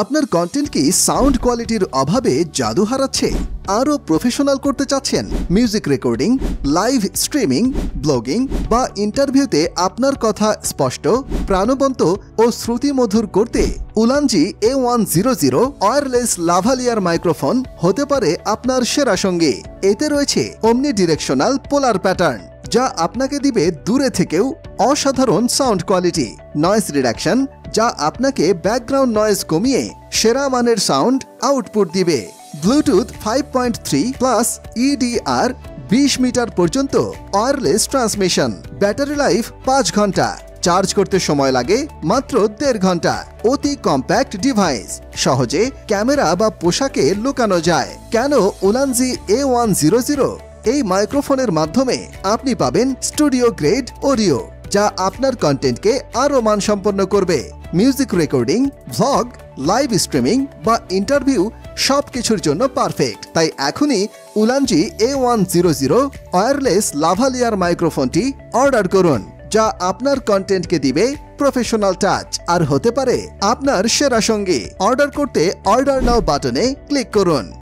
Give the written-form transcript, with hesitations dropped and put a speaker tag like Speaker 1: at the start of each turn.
Speaker 1: আপনার কন্টেন্ট কি সাউন্ড কোয়ালিটির অভাবে জাদু হারাচ্ছে? আরও প্রফেশনাল করতে চাচ্ছেন? Music recording, live streaming, blogging বা ইন্টারভিউতে আপনার কথা স্পষ্ট, প্রাণবন্ত ও শ্রুতিমধুর করতে উলানজি A100 ওয়্যারলেস লাভালিয়ার মাইক্রোফোন হতে পারে আপনার সেরা সঙ্গী। এতে রয়েছে omni ডিরেকশনাল পোলার প্যাটার্ন, যা আপনাকে দিবে দূরে থেকেও অসাধারণ সাউন্ড কোয়ালিটি, নয়েজ রিডাকশন, যা আপনাকে ব্যাকগ্রাউন্ড নয়েজ কমিয়ে সেরা মানের সাউন্ড আউটপুট দিবে, ব্লুটুথ 5.3 প্লাস EDR 20 মিটার পর্যন্ত ওয়্যারলেস ট্রান্সমিশন, ব্যাটারি লাইফ 5 ঘন্টা, চার্জ করতে সময় লাগে মাত্র 1.5 ঘন্টা, অতি কম্প্যাক্ট ডিভাইস, সহজে ক্যামেরা বা পোশাকে লুকানো যায়। কেন উলানজি A100? এই মাইক্রোফোনের মাধ্যমে আপনি পাবেন স্টুডিও গ্রেড অডিও, যা আপনার কন্টেন্টকে আরও মানসম্পন্ন করবে। Music recording, vlog, live streaming বা ইন্টারভিউ সবকিছুর জন্য পারফেক্ট। তাই এখনই উলানজি A100 ওয়্যারলেস লাভালিয়ার মাইক্রোফোনটি অর্ডার করুন, যা আপনার কন্টেন্টকে দিবে প্রফেশনাল টাচ আর হতে পারে আপনার সেরা সঙ্গী। অর্ডার করতে অর্ডার নাও বাটনে ক্লিক করুন।